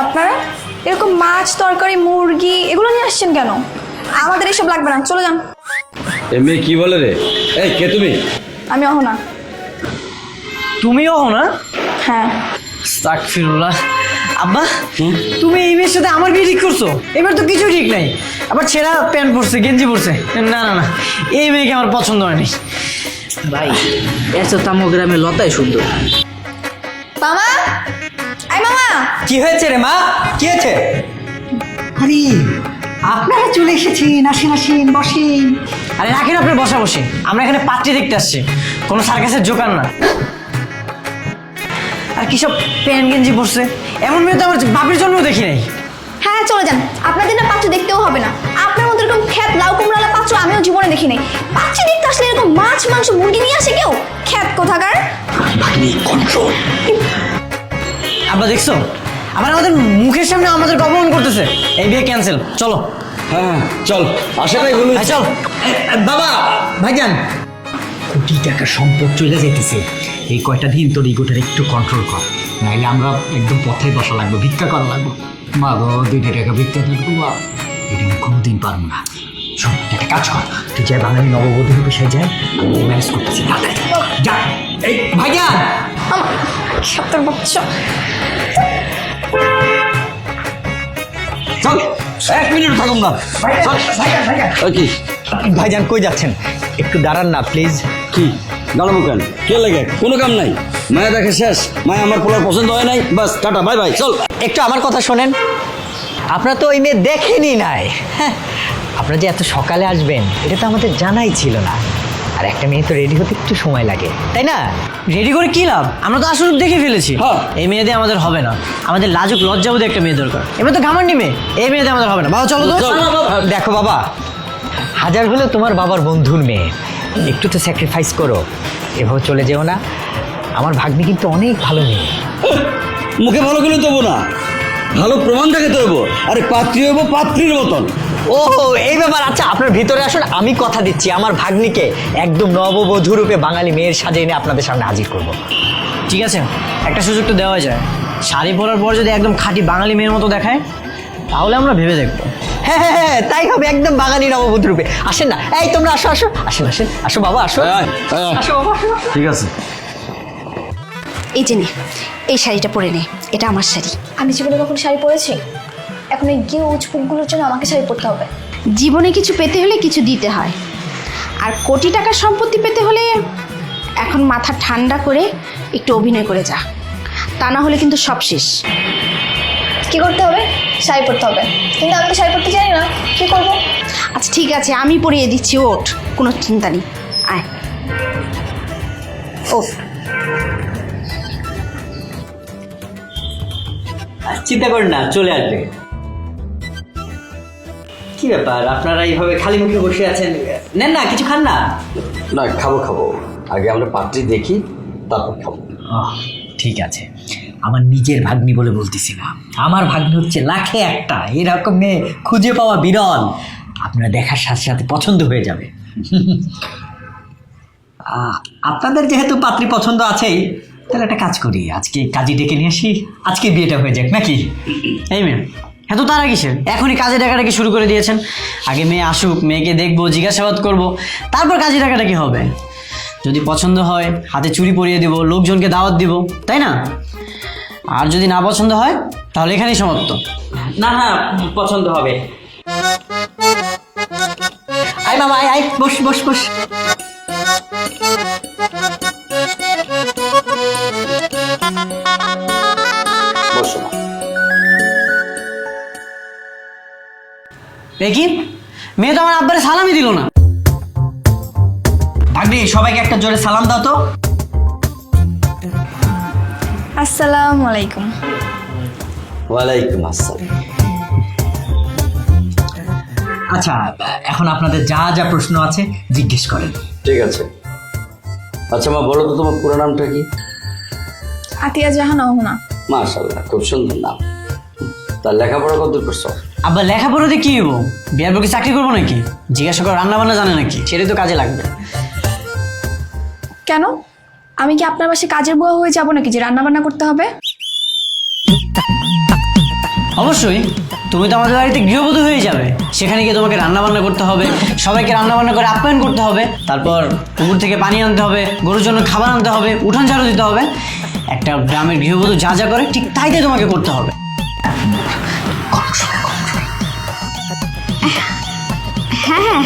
আপনারা? এরকম মাছ তরকারি মুরগি এগুলো নিয়ে আসছেন কেন? আমাদের এসব লাগবে না, চলে যান। এ মেয়ে কি বলে রে? এই কে তুমি? আমি অহনা। তুমিও হও না? হ্যাঁ। আস্তাগফিরুল্লাহ। আব্বা তুমি এই মেয়ের সাথে আমার বিয়ে ঠিক করছো? এবার তো কিছুই ঠিক নাই, আবার ছেঁড়া প্যান্ট পরছে, গেঞ্জি পরছে। না না না, এই মেয়েকে আমার পছন্দ হয়নি। ভাই এর তো তামো গ্রামে লতাই সুন্দর। মামা, আই মামা। কি হয়েছে রে মা? কি হয়েছে? আরে আপনারা চলে এসেছেন, আসেন আসেন বসেন। আরে রাখেন আপনার বসা বসে, আমরা এখানে পাত্রী দেখতে আসছি, কোনো সার্কাসের জোকার না। আর কি সব প্যান্ট গেঞ্জি পরছে, এমন মেয়ে তো আমার বাপের জন্মও দেখি নাই। হ্যাঁ হ্যাঁ, চলে যান। আপনাদের না পাত্র দেখতেও হবে না। আপনার মতো এরকম খ্যাত লাউ কুমড়ালা পাত্র আমিও জীবনে দেখি নাই। পাত্রী দেখতে আসলে এরকম মাছ মাংস মুরগি নিয়ে আসে কেউ? খ্যাত কোথাকার। আব্বা দেখছো, আবার আমাদের মুখের সামনে আমাদের অপমান করতেছে। এই বিয়ে ক্যান্সেল, চলো। হ্যাঁ চল, আশাটাই হলো। হ্যাঁ চল। বাবা ভাইজান, কোটি টাকা সম্পদ চলে যেতেছে, এই কয়টা দিন তোর ইগোটার একটু কন্ট্রোল কর, নাইলে আমরা একদম পথে বসা লাগবো, ভিক্ষা করা লাগবো। মা গো 2 টাকা ভিক্ষা দেবো, মা এটা আমি কোনোদিন পারবো না। শোন একটা কাজ কর, তুই যাই বাঙালি নববধূ রূপে সে যায়, ম্যানেজ করতেছি। যা এই ভাইজান। সত্তর বাচ্চা। চল, 1 মিনিট থাকুন না। চল। ওই কি ভাইজান কই যাচ্ছেন? একটু দাঁড়ান না প্লিজ। কি দাঁড়াবো কেন? কে লাগে? কোনো কাম নাই। মায়া দেখে শেষ। মায়া আমার পোলার পছন্দ হয় নাই, বাস টাটা বাই বাই। চল। একটু আমার কথা শোনেন, আপনারা তো ওই মেয়ে দেখেনি নাই। হ্যাঁ, আপনারা যে এত সকালে আসবেন এটা তো আমাদের জানাই ছিল না। আর একটা মেয়ে তো রেডি হতে একটু সময় লাগে, তাই না? রেডি করে কি লাভ? আমরা তো আসলে দেখে ফেলেছি। হ্যাঁ। এই মেয়ে দিয়ে আমাদের হবে না, আমাদের লাজুক লজ্জাবোধ একটা মেয়ে দরকার। এবার তো ঘামান্ডি মেয়ে, এই মেয়ে দিয়ে আমাদের হবে না। বাবা চলো তো। চল। দেখো বাবা, হাজার হলেও তোমার বাবার বন্ধুর মেয়ে, একটু তো স্যাক্রিফাইস করো, এভাবে চলে যেও না। আমার ভাগ্নি কিন্তু অনেক ভালো মেয়ে। মুখে ভালো গেলে দেবো না, ভালো প্রমাণ দেখাতে হইব। আরে পাত্রী হইব পাত্রীর মতন। ও এই ব্যাপার। আচ্ছা আপনার ভিতরে আসুন, আমি কথা দিচ্ছি আমার ভাগ্নিকে একদম নববধূ রূপে বাঙালি মেয়ের সাজে এনে আপনাদের সামনে হাজির করব। ঠিক আছে, একটা সুযোগ তো দেওয়া যায়। শাড়ি পরার পর যদি একদম খাঁটি বাঙালি মেয়ের মতো দেখায়, তাহলে আমরা ভেবে দেখবো। হ্যাঁ হ্যাঁ হ্যাঁ, তাই হবে, একদম বাঙালি নববধূ রূপে। আসেন না, এই তোমরা আসো আসো, আসেন আসেন, আসো বাবা আসো। আয়, আয়। আসো বাবা আসো। ঠিক আছে। এই যে নে, এই শাড়িটা পরে নে, এটা আমার শাড়ি। আমি জীবনে কখন শাড়ি পরেছি? এখন এই গিউজ ফুলগুলোর জন্য আমাকে শাড়ি পরতে হবে। জীবনে কিছু পেতে হলে কিছু দিতে হয়, আর কোটি টাকার সম্পত্তি পেতে হলে এখন মাথা ঠান্ডা করে একটু অভিনয় করে যা, তা না হলে কিন্তু সব শেষ। কি করতে হবে? শাড়ি পরতে হবে, কিন্তু আমি তো শাড়ি পরতে জানি না, কি করবো? আচ্ছা ঠিক আছে, আমি পরিয়ে দিচ্ছি, ওঠ, কোনো চিন্তা নেই, আয় ওঠ। চিন্তা করেন না, চলে আসবে। কি ব্যাপার আপনারা এইভাবে খালি মুখে বসে আছেন? নেন না, কিছু খান না? না খাবো খাবো, আগে আমরা পাত্রী দেখি তারপর খাবো। ঠিক আছে, আমার নিজের ভাগ্নি বলে বলতেছি না, আমার ভাগ্নি হচ্ছে লাখে একটা, এরকম মেয়ে খুঁজে পাওয়া বিরল। আপনারা দেখার সাথে সাথে পছন্দ হয়ে যাবে। আপনাদের যেহেতু পাত্রী পছন্দ আছেই, তাহলে একটা কাজ করি, আজকে কাজী ডেকে নিয়ে আসি, আজকে বিয়েটা হয়ে যাক নাকি? এই মেয়ে এত তারা কিসের? এখনই কাজে ডাকাডাকি শুরু করে দিয়েছেন। আগে মেয়ে আসুক, মেয়েকে দেখবো, জিজ্ঞাসাবাদ করবো, তারপর কাজে ডাকাডাকি হবে। যদি পছন্দ হয় হাতে চুড়ি পরিয়ে দিব, লোকজনকে দাওয়াত দিব, তাই না? আর যদি না পছন্দ হয় তাহলে এখানেই সমাপ্ত। না না, পছন্দ হবে। আয় মামা আয় আয়, বস বস বস। বসো না। কি মেয়ে তো আমার আব্বারে সালামই দিল না। ভাগ্নি সবাইকে একটা জোরে সালাম দাও তো। আসসালামু আলাইকুম। ওয়ালাইকুম আসসালাম। আচ্ছা এখন আপনাদের যা যা প্রশ্ন আছে জিজ্ঞেস করেন। ঠিক আছে। আচ্ছা মা বলো তো তোমার পুরো নামটা কি? আতিয়া জাহান অহনা। মাশাআল্লাহ, খুব সুন্দর নাম। তার লেখাপড়া কতদূর করছো? আব্বা লেখাপড়াতে কি হবো? বিয়ার পর কি চাকরি করবো নাকি? জিজ্ঞাসা করো, রান্না বান্না জানে নাকি? সেটাই তো কাজে লাগবে। কেন? আমি কি আপনার বাসায় কাজের বুয়া হয়ে যাবো নাকি যে রান্না বান্না করতে হবে? অবশ্যই, তুমি তো আমাদের বাড়িতে গৃহবধূ হয়ে যাবে। সেখানে গিয়ে তোমাকে রান্না বান্না করতে হবে, সবাইকে রান্না বান্না করে আপ্যায়ন করতে হবে, তারপর পুকুর থেকে পানি আনতে হবে, গরুর জন্য খাবার আনতে হবে, উঠান ঝাড়ু দিতে হবে। একটা গ্রামের গৃহবধূ যা যা করে ঠিক তাই দিয়ে তোমাকে করতে হবে। হ্যাঁ হ্যাঁ,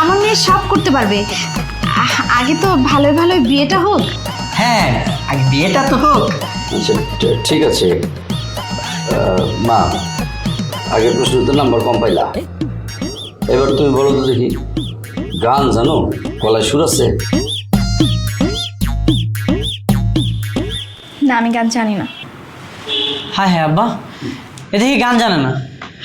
আমার মেয়ে সব করতে পারবে। আগে তো ভালোই ভালোই বিয়েটা হোক। হ্যাঁ, আগে বিয়েটা তো হোক। আচ্ছা ঠিক আছে মা, আগের প্রশ্নতে নাম্বার কম পাইলা, এবার তুমি বলো তো দেখি, গান জানো? গলায় সুর আছে? না, আমি গান জানি না। হ্যাঁ হ্যাঁ আব্বা, এ দেখি গান জানে না।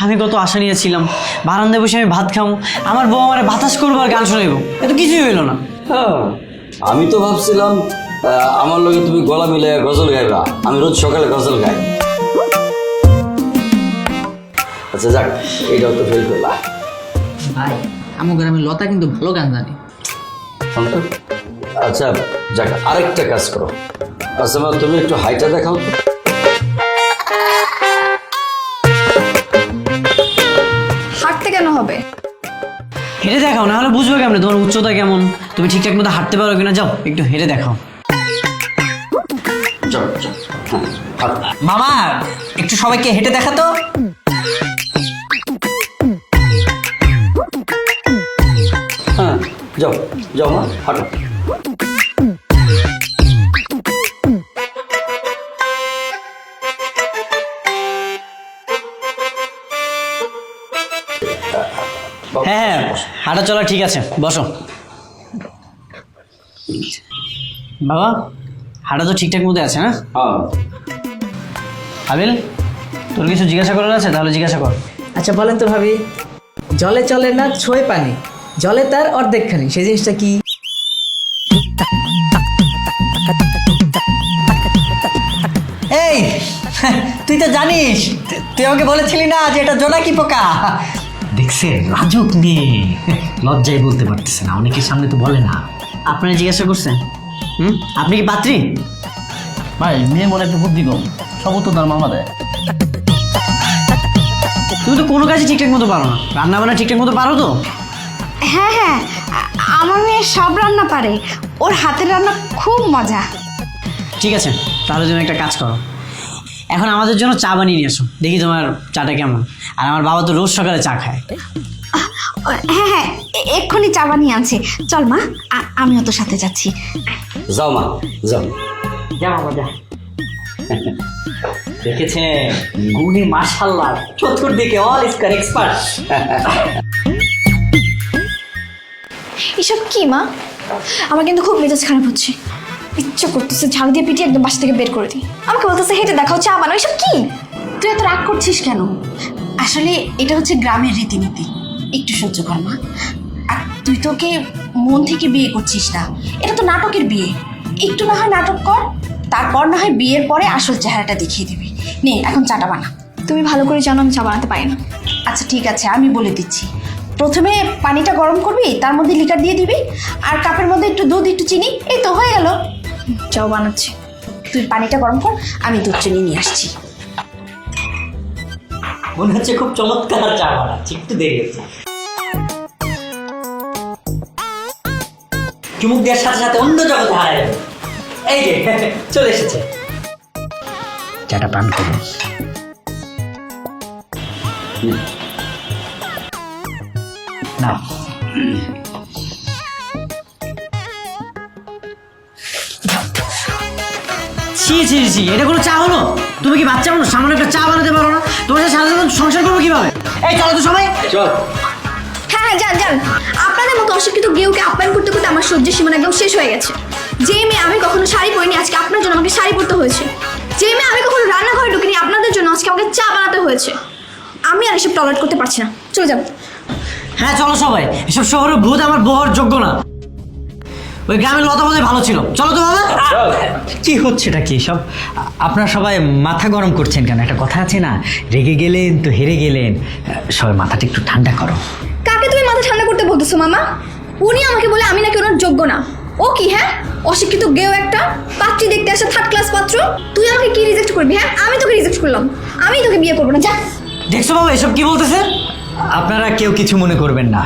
আমি কত আশা নিয়েছিলাম বারান্দায় বসে আমি ভাত খাবো, আমার বউ আমার বাতাস করবো আর গান শোনাইব, এত কিছুই হইলো না। হ্যাঁ, আমি তো ভাবছিলাম আমার লগে তুমি গলা মিলে গজল গাইবা, আমি রোজ সকালে গজল গাই। আচ্ছা যাক, এইটাও তো ফেল করলা। ভাই আমার গ্রামে লতা কিন্তু ভালো গান জানে। আচ্ছা যাক, আরেকটা কাজ করো। আচ্ছা মা, তুমি একটু হাইটা দেখাও তো। হাঁটতে কেন হবে? হেঁটে দেখাও, না হলে বুঝবে কেমন তোমার উচ্চতা কেমন, তুমি ঠিকঠাক মতো হাঁটতে পারো কিনা। যাও একটু হেঁটে দেখাও। যাও যাও, হ্যাঁ, হাঁটো। মামা, একটু সবাইকে হেঁটে দেখাতো। হ্যাঁ যাও যাও মা, হাঁটো। হ্যাঁ হ্যাঁ, হাঁটা চলা ঠিক আছে, বসো। বাবা, হাঁটা তো ঠিকঠাক মতো আছে না? হ্যাঁ, আবিল, তোর কিছু জিজ্ঞাসা করার আছে? তাহলে জিজ্ঞাসা কর। আচ্ছা বলেন তো ভাবি, জলে চলে না ছোঁয় পানি, জলে তার অর্ধেকখানি, সেই জিনিসটা কি? এই, তুই তো জানিস, তুই আমাকে বলেছিলি না যে এটা জোনাকি পোকা। দেখছে, লাজুক মেয়ে, লজ্জায় বলতে পারতেছে না, অনেকের সামনে তো বলে না। আপনারা জিজ্ঞাসা করছেন? আপনি কি পাত্রী? ভাই মেয়ে মনে একটু বুদ্ধি কম, সব তো তার মামা দেয়। তুমি তো কোনো কাজই ঠিকঠাক মতো পারো না, রান্না বান্না ঠিকঠাক মতো পারো তো? হ্যাঁ হ্যাঁ, আমার মেয়ে সব রান্না পারে, ওর হাতের রান্না খুব মজা। ঠিক আছে, তাহলে তুমি একটা কাজ করো, এখন আমাদের জন্য চা বানিয়ে নিয়ে এসো, দেখি তোমার চাটা কেমন। আর আমার বাবা তো রোজ সকালে চা খায়। হ্যাঁ হ্যাঁ, এক্ষুনি চা বানিয়ে আনছে। চল মা, আমিও তোর সাথে যাচ্ছি। যাও মা, যাও। যা বাবা যা। দেখেছে, গুণে মাশাআল্লাহ, চতুর্দিকে অল স্কয়ার এক্সপার্ট। এসব কি মা? আমার কিন্তু খুব মেজাজ খারাপ হচ্ছে, ইচ্ছা করতেছে ঝাড়ু দিয়ে পিটিয়ে একদম বাসা থেকে বের করে দিই। আমাকে বলতেছে হেঁটে দেখাও, চা বানাও, এসব কি? তুই এত রাগ করছিস কেন? আসলে এটা হচ্ছে গ্রামের রীতিনীতি, একটু সহ্য কর মা। আর তুই তোকে মন থেকে বিয়ে করছিস না, এটা তো নাটকের বিয়ে। একটু না হয় নাটক কর, তারপর না হয় বিয়ের পরে আসল চেহারাটা দেখিয়ে দিবি। নে এখন চাটা বানা। তুমি ভালো করে জানো আমি চা বানাতে পারি না। আচ্ছা ঠিক আছে, আমি বলে দিচ্ছি। প্রথমে পানিটা গরম করবি, তার মধ্যে লিকার দিয়ে দিবি, আর কাপের মধ্যে একটু দুধ একটু চিনি, এই তো হয়ে গেল। চাও বানাচ্ছি। তুই পানিটা গরম কর, আমি দুধ চিনি নিয়ে আসছি। মনে হচ্ছে খুব চমৎকার চা বানাচ্ছে, একটু দেরি হচ্ছে। চুমুক দেওয়ার সাথে সাথে অন্য জগতে হারায় যাবে। এই যে চলে এসেছে, চাটা পান করুন। না, ছি ছি ছি, এটা কোনো চা হলো? তুমি কি বাচ্চা মানুষ, সামান্য একটা চা বানাতে পারো না? তোমার সাথে সারা জীবন সংসার করবো কিভাবে? এই চলো তো সবাই। চল। হ্যাঁ হ্যাঁ, যান যান। আপনাদের মতো অশিক্ষিত গেউকে আপ্যায়ন করতে করতে আমার সহ্যের সীমানা একদম শেষ হয়ে গেছে। যে মেয়ে আমি কখনো শাড়ি পরিনি, আজকে আপনার জন্য আমাকে শাড়ি পরতে হয়েছে। যে মেয়ে আমি কখনো রান্নাঘরে ঢুকিনি, আপনাদের জন্য আজকে আমাকে চা বানাতে হয়েছে। আমি আর এসব টলারেট করতে পারছি না, চলে যান। হ্যাঁ চলো সবাই, এসব শহরের ভূত আমার বহর যোগ্য না। ওই গ্রামের লতা বোধহয় ভালো ছিল, চলো তো বাবা। কি হচ্ছে এটা কি সব? আপনারা সবাই মাথা গরম করছেন কেন? একটা কথা আছে না, রেগে গেলেন তো হেরে গেলেন। সবাই মাথাটা একটু ঠান্ডা করো। কাকে তুমি মাথা ঠান্ডা করতে বলতেছো মামা? উনি আমাকে বলে আমি নাকি ওনার যোগ্য না। ও কি? হ্যাঁ, ও অশিক্ষিত গেও একটা, পাত্রী দেখতে আসা থার্ড ক্লাস পাত্র। তুই আমাকে কি রিজেক্ট করবি? হ্যাঁ, আমি তোকে রিজেক্ট করলাম, আমি তোকে বিয়ে করবো না, যা। দেখছো বাবা এসব কি বলতেছে? আপনারা কেউ কিছু মনে করবেন না,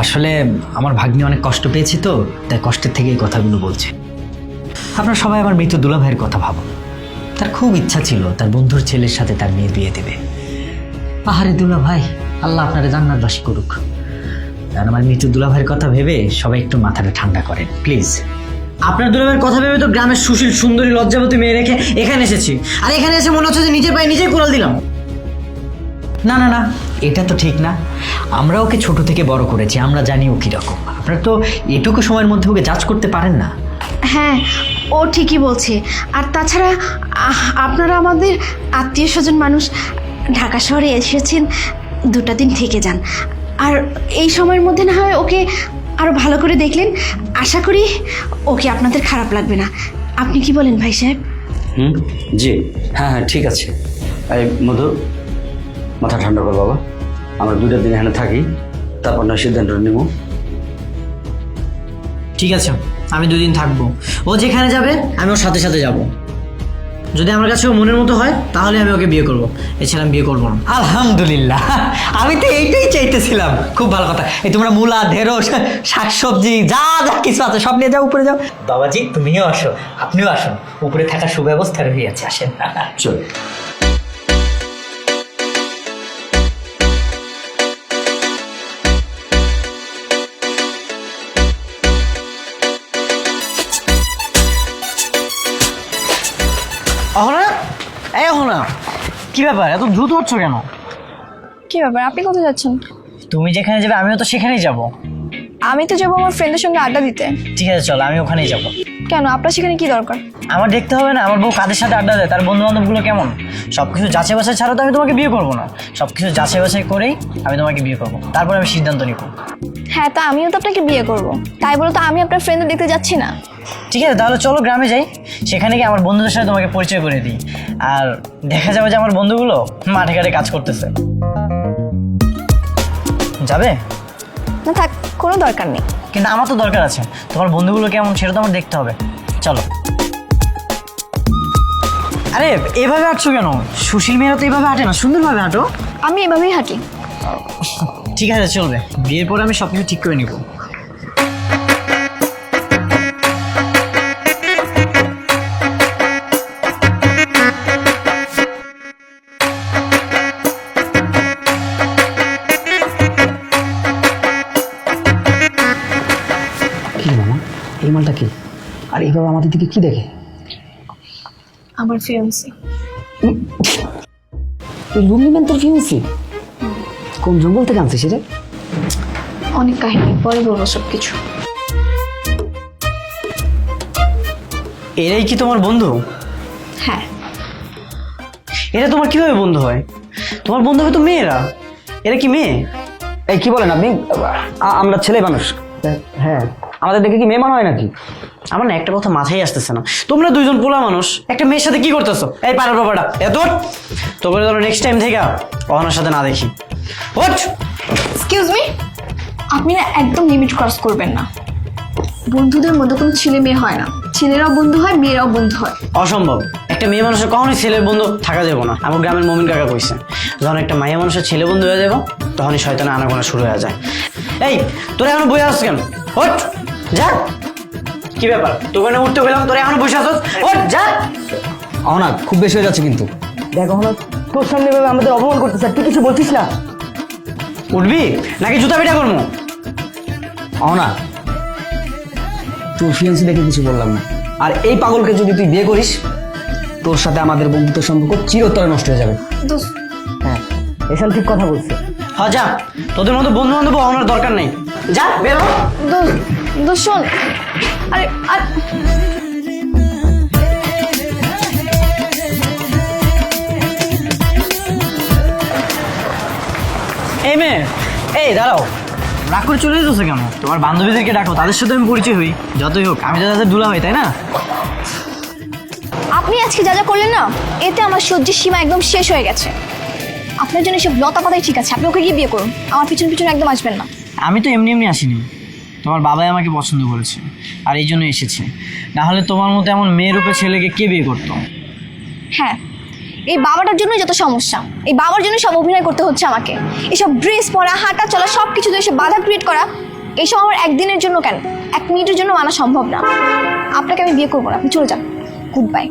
আসলে আমার ভাগ্নি অনেক কষ্ট পেয়েছে তো, তাই কষ্টের থেকে এই কথাগুলো বলছে। আপনারা সবাই আমার মৃত দুলা ভাইয়ের কথা ভাবুন। তার খুব ইচ্ছা ছিল তার বন্ধুর ছেলের সাথে তার মেয়ে বিয়ে দেবে। আহারে দুলা ভাই, আল্লাহ আপনারা জান্নাতবাসী করুক। আর আমার মৃত দুলা ভাইয়ের কথা ভেবে সবাই একটু মাথাটা ঠান্ডা করেন প্লিজ। আপনার দুলাভাইয়ের কথা ভেবে তো গ্রামের সুশীল সুন্দরী লজ্জাবতী মেয়ে রেখে এখানে এসেছি, আর এখানে এসে মনে হচ্ছে যে নিজের পায়ে নিজেই কুড়াল দিলাম। না না না, এটা তো ঠিক না। আমরা ওকে ছোট থেকে বড় করেছি, আমরা জানি ও কীরকম। আপনারা তো এটুকু সময়ের মধ্যে ওকে জাজ করতে পারেন না। হ্যাঁ, ও ঠিকই বলছে। আর তাছাড়া আপনারা আমাদের আত্মীয় স্বজন মানুষ, ঢাকা শহরে এসেছেন, 2টা দিন থেকে যান। আর এই সময়ের মধ্যে না হয় ওকে আরও ভালো করে দেখলেন, আশা করি ওকে আপনাদের খারাপ লাগবে না। আপনি কি বলেন ভাই সাহেব? জি, হ্যাঁ হ্যাঁ ঠিক আছে। এই মধু, মাথা ঠান্ডা কর বাবা, আমরা 2টা দিন এখানে থাকি, তারপর না সিদ্ধান্ত নেব। ঠিক আছে, আমি 2 দিন থাকবো। ও যেখানে যাবে আমি ওর সাথে সাথে যাব। যদি আমার কাছে ও মনের মতো হয় তাহলে আমি ওকে বিয়ে করবো, এছাড়া আমি বিয়ে করবো না। আলহামদুলিল্লাহ, আমি তো এইটাই চাইতেছিলাম। খুব ভালো কথা। এই তোমরা মূলা, ঢেঁড়স, শাকসবজি যা যা কিছু আছে সব নিয়ে যাও, উপরে যাও। বাবাজি তুমিও আসো, আপনিও আসুন, উপরে থাকার সুব্যবস্থা রয়েছে, আসেন। চল। অহনা, এই অহনা, কি ব্যাপার এত দ্রুত হচ্ছ কেন? কি ব্যাপার, আপনি কোথায় যাচ্ছেন? তুমি যেখানে যাবে আমিও তো সেখানেই যাব। আমি তো যাবো আমার ফ্রেন্ডের সঙ্গে আড্ডা দিতে। ঠিক আছে চলো, আমি ওখানেই যাব। কেন, আপনার সেখানে কি দরকার? আমার দেখতে হবে না আমার বউ কাদের সাথে আড্ডা দেয়, তার বন্ধু বান্ধবগুলো কেমন। সব কিছু যাচাই বাছাই ছাড়া তো আমি তোমাকে বিয়ে করবো না। সব কিছু যাচাই বাছাই করেই আমি তোমাকে বিয়ে করবো, তারপরে আমি সিদ্ধান্ত নিব। হ্যাঁ, তা আমিও তো আপনাকে বিয়ে করব, তাই বলে তো আমি আপনার ফ্রেন্ডদের দেখতে যাচ্ছি না। ঠিক আছে তাহলে চলো গ্রামে যাই, সেখানে গিয়ে আমার বন্ধুদের সাথে তোমাকে পরিচয় করে দিই। আর দেখা যাবে যে আমার বন্ধুগুলো মাঠে ঘাটে কাজ করতেছে। যাবে? না থাক, কোনো দরকার নেই। কিন্তু আমার তো দরকার আছে, তোমার বন্ধুগুলো কেমন সেটা তো আমার দেখতে হবে। চলো। আরে এভাবে হাঁটছো কেন? সুশীল মেয়েরা তো এভাবে হাঁটে না, সুন্দরভাবে হাঁটো। আমি এভাবেই হাঁটি। ঠিক আছে চলবে, বিয়ের পরে আমি সব কিছু ঠিক করে নিব। কি মামা, এই মালটা কি? আর এইভাবে আমাদের দিকে কি দেখে? আমার ফিয়ান্সি। এই রুমিমান তোর ফিউন্সি? কোন জঙ্গল থেকে আনছিস রে? অনেক কাহিনী, পরে বলবো সব কিছু। এরাই কি তোমার বন্ধু? হ্যাঁ। এরা তোমার কিভাবে বন্ধু হয়? তোমার বন্ধু হবে তো মেয়েরা, এরা কি মেয়ে? এই কি বলেন আপনি? আমরা ছেলে মানুষ। হ্যাঁ, আমাদের দেখে কি মেয়ে মনে হয় নাকি? আমার না একটা কথা মাথায় আসতেছে না, তোমরা 2জন পোলা মানুষ একটা মেয়ের সাথে কি করতেছো? এই পাড়ার বাবাটা এত তোকে ধরো নেক্সট টাইম থেকে অহনার সাথে না দেখি। ওঠ। এক্সকিউজ মি, আপনি না একদম লিমিট ক্রস করবেন না। বন্ধুদের মধ্যে কোনো ছেলে মেয়ে হয় না, ছেলেরাও বন্ধু হয়, মেয়েরাও বন্ধু হয়। অসম্ভব, একটা মেয়ে মানুষের কখনোই ছেলের বন্ধু থাকা যাবে না। আমার গ্রামের মমিন কাকা কইছে, যখন একটা মাইয়া মানুষের ছেলে বন্ধু হয়ে যাবো তখনই শয়তানে আনাগোনা শুরু হয়ে যায়। এই তোরা এখন বসে আসছ কেন? ওঠ যা। কি ব্যাপার, তোকে না উঠতে গেলাম, তোরা এখন বসে আসছ? ওঠ যা। অহনা খুব বেশি হয়ে যাচ্ছে কিন্তু। দেখ অহনা, তোর সামনে এভাবে আমাদের অপমান করতেছে, তুই কিছু বলছিস না? উঠবি নাকি জুতা পিটা করবো? অহনা, তোর ফিয়ান্সি দেখে কিছু বললাম না। আর এই পাগলকে যদি তুই বিয়ে করিস, তোর সাথে আমাদের বন্ধুত্ব সম্পর্ক চিরতরে নষ্ট হয়ে যাবে। হ্যাঁ, এসব ঠিক কথা বলছে। হ্যাঁ যা, তোদের মতো বন্ধু বান্ধব হওয়ার দরকার নেই, যা বেরো। দোস্ত শোন, আরে এই মেয়ে, এই দাঁড়াও, রাগ করে চলে যেতেছো কেন? তোমার বান্ধবীদেরকে ডাকো, তাদের সাথে আমি পরিচয় হই। যতই হোক আমি তো তাদের দুলা ভাই, তাই না? আপনি আজকে যা যা করলেন না, এতে আমার সহ্যের সীমা একদম শেষ হয়ে গেছে। আপনার জন্য সব লতা পাতাই ঠিক আছে, আপনি ওকে গিয়ে বিয়ে করুন, আমার পিছন পিছন একদম আসবেন না। আমি তো এমনি এমনি আসিনি, তোমার বাবাই আমাকে পছন্দ করেছে আর এই জন্য এসেছে, না হলে তোমার মতো এমন মেয়ের রূপে ছেলেকে কে বিয়ে করতো? হ্যাঁ, এই বাবাটার জন্যই যত সমস্যা, এই বাবার জন্য সব অভিনয় করতে হচ্ছে আমাকে। এসব ড্রেস পরা, হাঁটা চলা সব কিছুতে এসে বাধা ক্রিয়েট করা, এইসব আমার একদিনের জন্য কেন, 1 মিনিটের জন্য মানা সম্ভব না। আপনাকে আমি বিয়ে করবো না, আপনি চলে যান। Good bye.